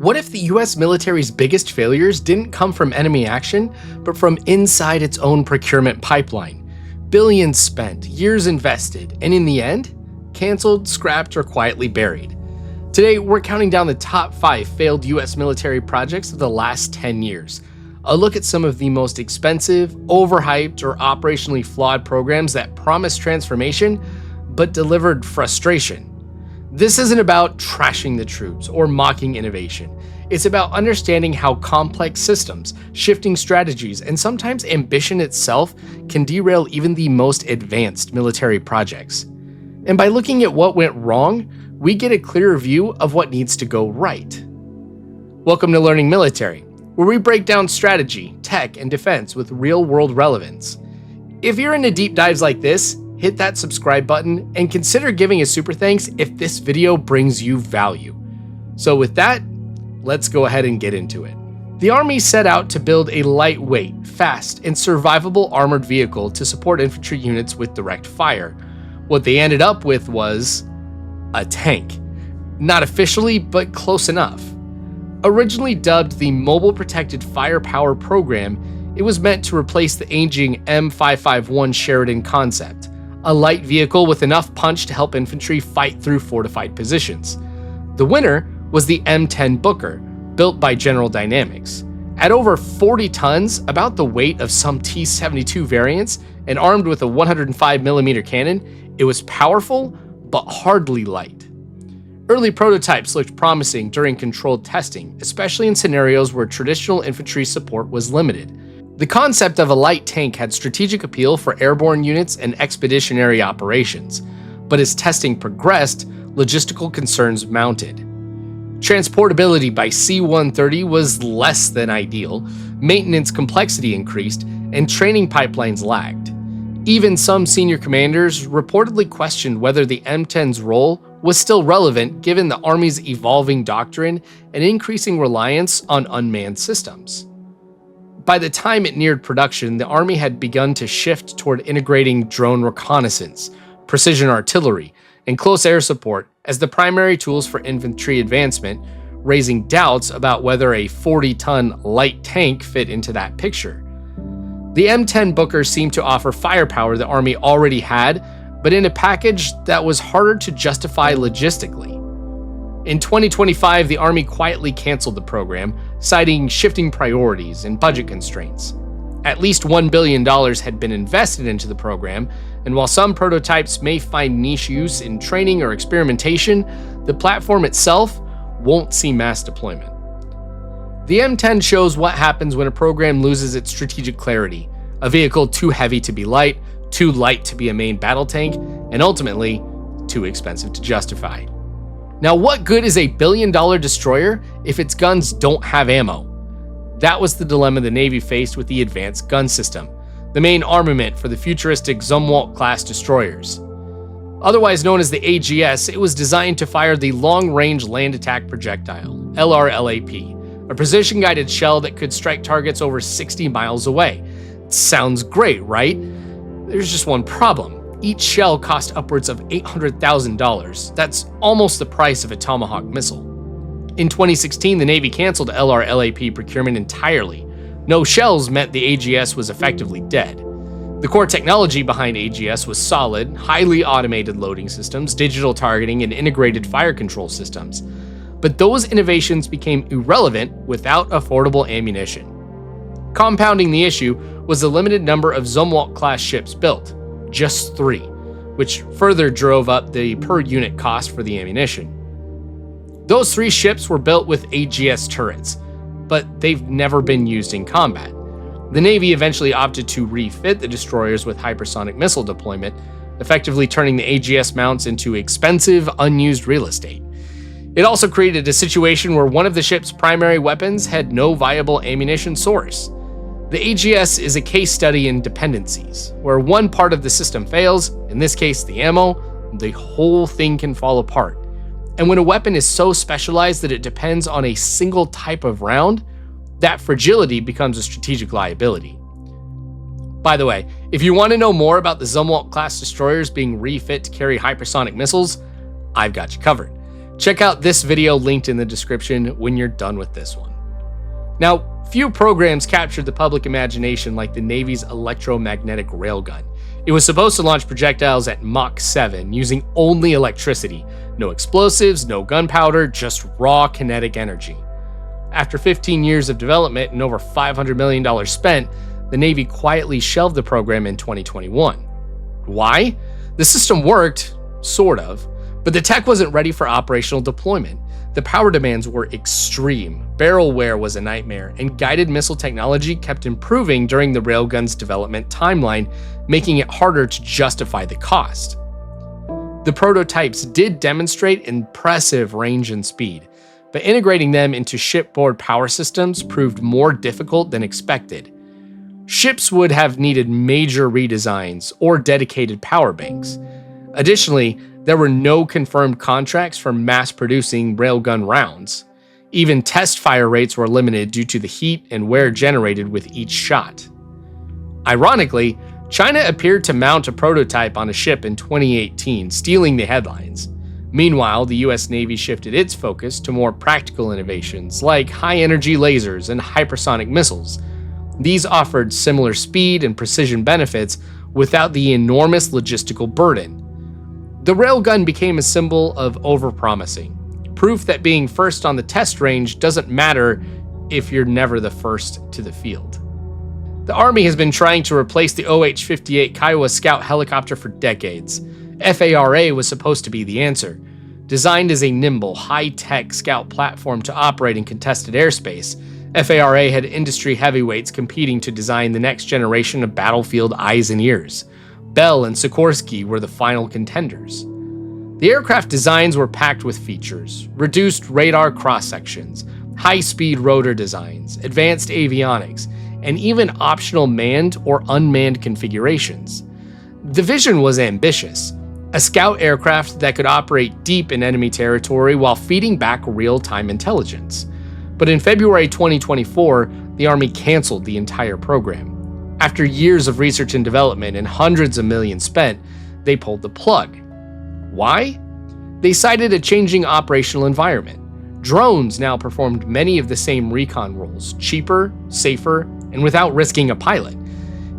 What if the US military's biggest failures didn't come from enemy action, but from inside its own procurement pipeline? Billions spent, years invested, and in the end, canceled, scrapped, or quietly buried. Today, we're counting down the top 5 failed US military projects of the last 10 years. A look at some of the most expensive, overhyped, or operationally flawed programs that promised transformation, but delivered frustration. This isn't about trashing the troops or mocking innovation. It's about understanding how complex systems, shifting strategies, and sometimes ambition itself can derail even the most advanced military projects. And by looking at what went wrong, we get a clearer view of what needs to go right. Welcome to Learning Military, where we break down strategy, tech, and defense with real-world relevance. If you're into deep dives like this, hit that subscribe button and consider giving a super thanks if this video brings you value. So with that, let's go ahead and get into it. The Army set out to build a lightweight, fast, and survivable armored vehicle to support infantry units with direct fire. What they ended up with was a tank. Not officially, but close enough. Originally dubbed the Mobile Protected Firepower Program, it was meant to replace the aging M551 Sheridan concept, a light vehicle with enough punch to help infantry fight through fortified positions. The winner was the M10 Booker, built by General Dynamics. At over 40 tons, about the weight of some T-72 variants, and armed with a 105mm cannon, it was powerful, but hardly light. Early prototypes looked promising during controlled testing, especially in scenarios where traditional infantry support was limited. The concept of a light tank had strategic appeal for airborne units and expeditionary operations, but as testing progressed, logistical concerns mounted. Transportability by C-130 was less than ideal, maintenance complexity increased, and training pipelines lagged. Even some senior commanders reportedly questioned whether the M10's role was still relevant given the Army's evolving doctrine and increasing reliance on unmanned systems. By the time it neared production, the Army had begun to shift toward integrating drone reconnaissance, precision artillery, and close air support as the primary tools for infantry advancement, raising doubts about whether a 40-ton light tank fit into that picture. The M10 Booker seemed to offer firepower the Army already had, but in a package that was harder to justify logistically. In 2025, the Army quietly canceled the program, citing shifting priorities and budget constraints. At least $1 billion had been invested into the program, and while some prototypes may find niche use in training or experimentation, the platform itself won't see mass deployment. The M10 shows what happens when a program loses its strategic clarity, a vehicle too heavy to be light, too light to be a main battle tank, and ultimately, too expensive to justify. Now, what good is a billion-dollar destroyer if its guns don't have ammo? That was the dilemma the Navy faced with the Advanced Gun System, the main armament for the futuristic Zumwalt-class destroyers. Otherwise known as the AGS, it was designed to fire the Long-Range Land Attack Projectile, LRLAP, a precision-guided shell that could strike targets over 60 miles away. Sounds great, right? There's just one problem. Each shell cost upwards of $800,000. That's almost the price of a Tomahawk missile. In 2016, the Navy canceled LRLAP procurement entirely. No shells meant the AGS was effectively dead. The core technology behind AGS was solid, highly automated loading systems, digital targeting, and integrated fire control systems. But those innovations became irrelevant without affordable ammunition. Compounding the issue was the limited number of Zumwalt-class ships built. Just 3, which further drove up the per-unit cost for the ammunition. Those 3 ships were built with AGS turrets, but they've never been used in combat. The Navy eventually opted to refit the destroyers with hypersonic missile deployment, effectively turning the AGS mounts into expensive, unused real estate. It also created a situation where one of the ship's primary weapons had no viable ammunition source. The AGS is a case study in dependencies, where one part of the system fails, in this case the ammo, the whole thing can fall apart. And when a weapon is so specialized that it depends on a single type of round, that fragility becomes a strategic liability. By the way, if you want to know more about the Zumwalt-class destroyers being refit to carry hypersonic missiles, I've got you covered. Check out this video linked in the description when you're done with this one. Now, few programs captured the public imagination like the Navy's Electromagnetic Railgun. It was supposed to launch projectiles at Mach 7 using only electricity. No explosives, no gunpowder, just raw kinetic energy. After 15 years of development and over $500 million spent, the Navy quietly shelved the program in 2021. Why? The system worked, sort of, but the tech wasn't ready for operational deployment. The power demands were extreme, barrel wear was a nightmare, and guided missile technology kept improving during the railgun's development timeline, making it harder to justify the cost. The prototypes did demonstrate impressive range and speed, but integrating them into shipboard power systems proved more difficult than expected. Ships would have needed major redesigns or dedicated power banks. Additionally, there were no confirmed contracts for mass-producing railgun rounds. Even test fire rates were limited due to the heat and wear generated with each shot. Ironically, China appeared to mount a prototype on a ship in 2018, stealing the headlines. Meanwhile, the US Navy shifted its focus to more practical innovations like high-energy lasers and hypersonic missiles. These offered similar speed and precision benefits without the enormous logistical burden. The railgun became a symbol of overpromising, proof that being first on the test range doesn't matter if you're never the first to the field. The Army has been trying to replace the OH-58 Kiowa Scout helicopter for decades. FARA was supposed to be the answer. Designed as a nimble, high-tech scout platform to operate in contested airspace, FARA had industry heavyweights competing to design the next generation of battlefield eyes and ears. Bell and Sikorsky were the final contenders. The aircraft designs were packed with features: reduced radar cross-sections, high-speed rotor designs, advanced avionics, and even optional manned or unmanned configurations. The vision was ambitious: a scout aircraft that could operate deep in enemy territory while feeding back real-time intelligence. But in February 2024, the Army canceled the entire program. After years of research and development and hundreds of millions spent, they pulled the plug. Why? They cited a changing operational environment. Drones now performed many of the same recon roles, cheaper, safer, and without risking a pilot.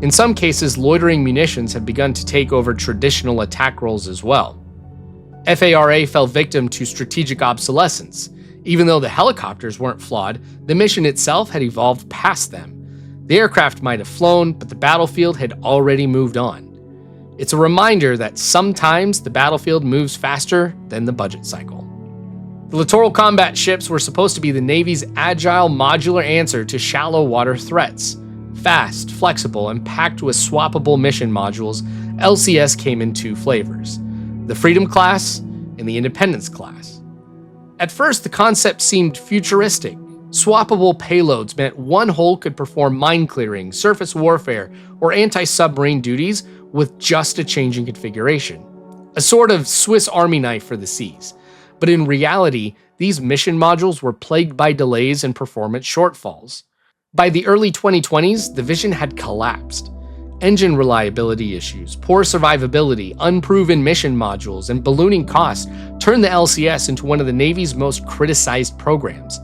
In some cases, loitering munitions have begun to take over traditional attack roles as well. FARA fell victim to strategic obsolescence. Even though the helicopters weren't flawed, the mission itself had evolved past them. The aircraft might have flown, but the battlefield had already moved on. It's a reminder that sometimes the battlefield moves faster than the budget cycle. The Littoral combat ships were supposed to be the Navy's agile, modular answer to shallow water threats. Fast, flexible, and packed with swappable mission modules, LCS came in two flavors: the Freedom class and the Independence class. At first, the concept seemed futuristic. Swappable payloads meant one hull could perform mine clearing, surface warfare, or anti-submarine duties with just a change in configuration. A sort of Swiss Army knife for the seas. But in reality, these mission modules were plagued by delays and performance shortfalls. By the early 2020s, the vision had collapsed. Engine reliability issues, poor survivability, unproven mission modules, and ballooning costs turned the LCS into one of the Navy's most criticized programs.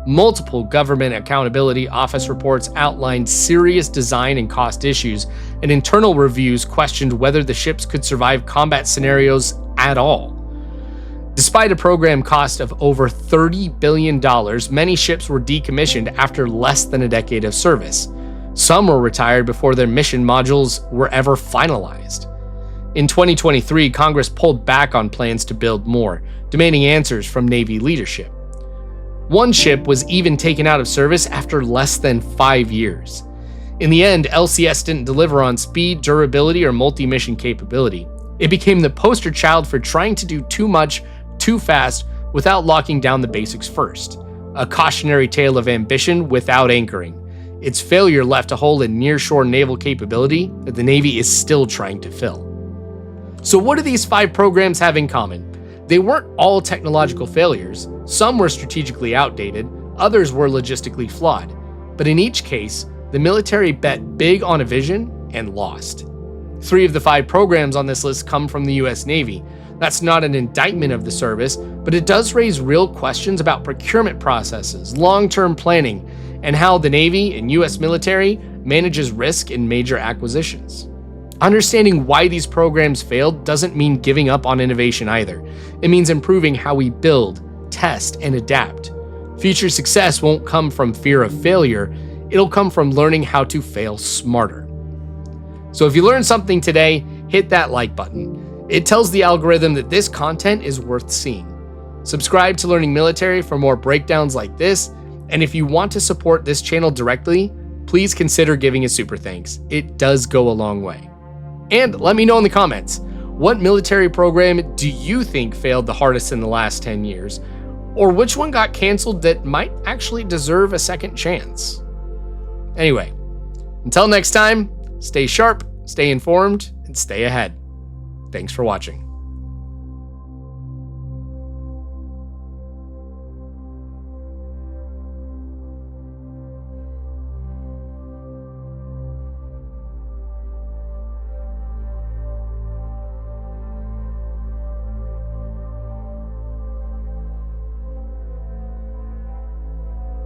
Multiple Government Accountability Office reports outlined serious design and cost issues, and internal reviews questioned whether the ships could survive combat scenarios at all. Despite a program cost of over $30 billion, many ships were decommissioned after less than a decade of service. Some were retired before their mission modules were ever finalized. In 2023, Congress pulled back on plans to build more, demanding answers from Navy leadership. One ship was even taken out of service after less than 5 years. In the end, LCS didn't deliver on speed, durability, or multi-mission capability. It became the poster child for trying to do too much, too fast, without locking down the basics first. A cautionary tale of ambition without anchoring. Its failure left a hole in nearshore naval capability that the Navy is still trying to fill. So what do these 5 programs have in common? They weren't all technological failures. Some were strategically outdated, others were logistically flawed. But in each case, the military bet big on a vision and lost. 3 of the 5 programs on this list come from the US Navy. That's not an indictment of the service, but it does raise real questions about procurement processes, long-term planning, and how the Navy and US military manages risk in major acquisitions. Understanding why these programs failed doesn't mean giving up on innovation either. It means improving how we build, test, and adapt. Future success won't come from fear of failure, it'll come from learning how to fail smarter. So if you learned something today, hit that like button. It tells the algorithm that this content is worth seeing. Subscribe to Learning Military for more breakdowns like this, and if you want to support this channel directly, please consider giving a super thanks. It does go a long way. And let me know in the comments, what military program do you think failed the hardest in the last 10 years? Or which one got canceled that might actually deserve a second chance? Anyway, until next time, stay sharp, stay informed, and stay ahead. Thanks for watching.